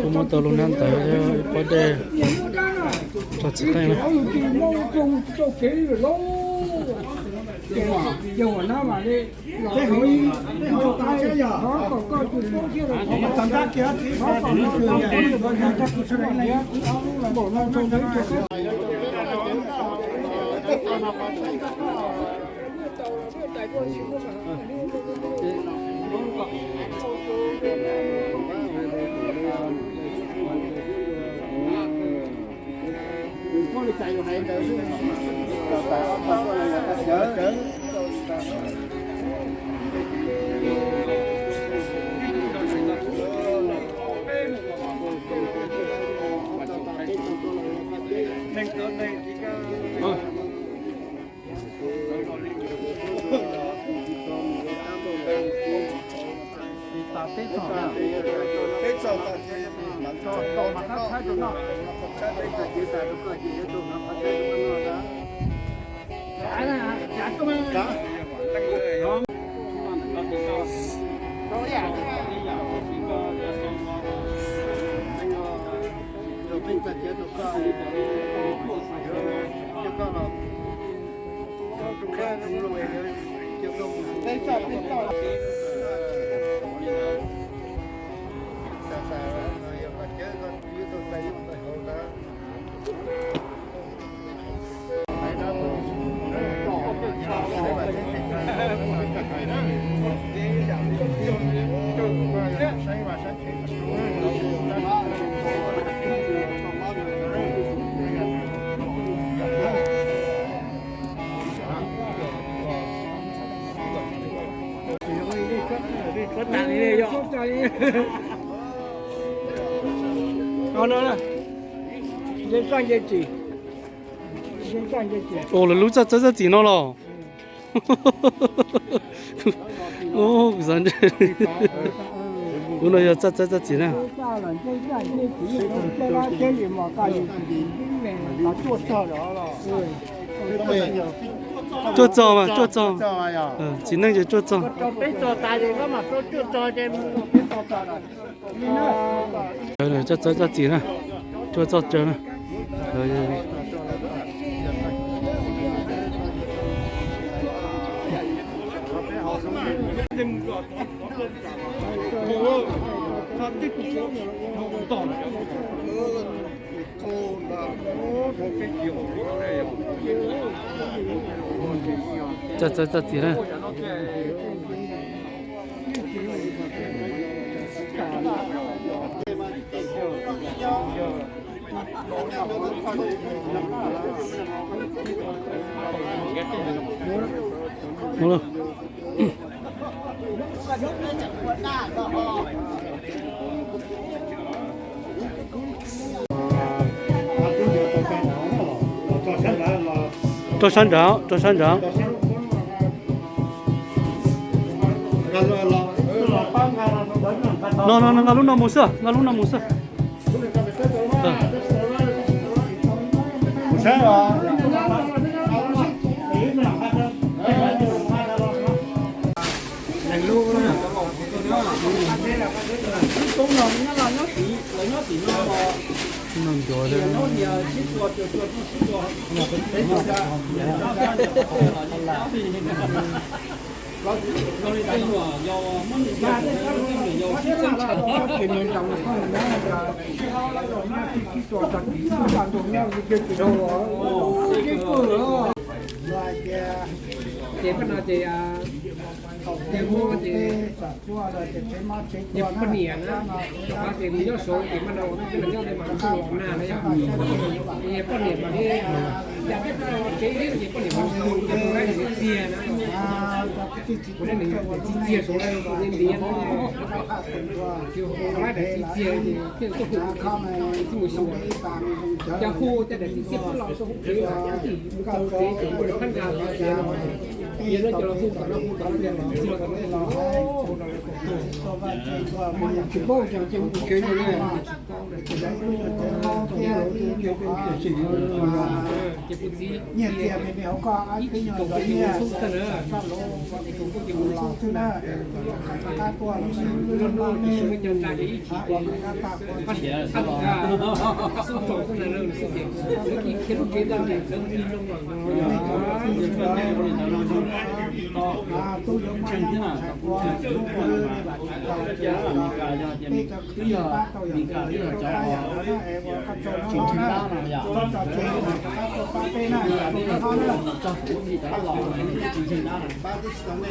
Como todo lo nanta, puede chachai mà. Thế hồi tay cái giờ nó có chuyện tốt chứ rồi tận tác kia thì nó còn nó trường này còn hàng chắc cũng sẽ đánh này bộ nó trong đấy cho có đi chạy này tới chở nó lên sang cái gì lên sang cái gì Ồ là lúc chắc chỉ nó lo. Ô dân đấy. Bữa nay chắc chỉ nè. Chốt cho mà chốt cho. Chỉ năng chỉ chốt cho. Rồi này chắc chỉ nè. Chốt cho nè. Rồi. Chắc gì đấy. Đúng không? Cho sản trưởng. Nó lúc nào mua sữa. Nằm chỗ đây. Chị bắt đầu chị mua chị nhập phân hiển á, và chị lý do số chị bắt đầu cái là do để mà nó không nào đấy, nhập phân hiển mà đi, đã biết cái đấy là nhập phân hiển mà dùng cái này để chia nữa, cái này mình chia số này số lên điên, kiểu cái để chia thì cái số thì một số, trong khu để chia phân loại số thì câu thế cũng được phân ra thì nó cho nó phụ nó tiền nó chia nó chỉ bao giờ chỉ một cái như này cái bút gì nhiệt tiền thì họ có ai cái nhỏ cũng đó có nhỉ nhiều xúc nữa các lỗ thì cũng có nhiều lỗ xúc thứ nữa đó các tuổi luôn luôn luôn luôn cái nên nhân ta cái ý chỉ của xúc tổ cũng là nơi xúc tiền cái khi lúc kia đang để đang đi trong lòng tôi giống chân thế nào qua lúc mưa bây giờ cứ giờ bác tôi giờ cho em con trâu nó con trò chơi các con bác bên này con nó nữa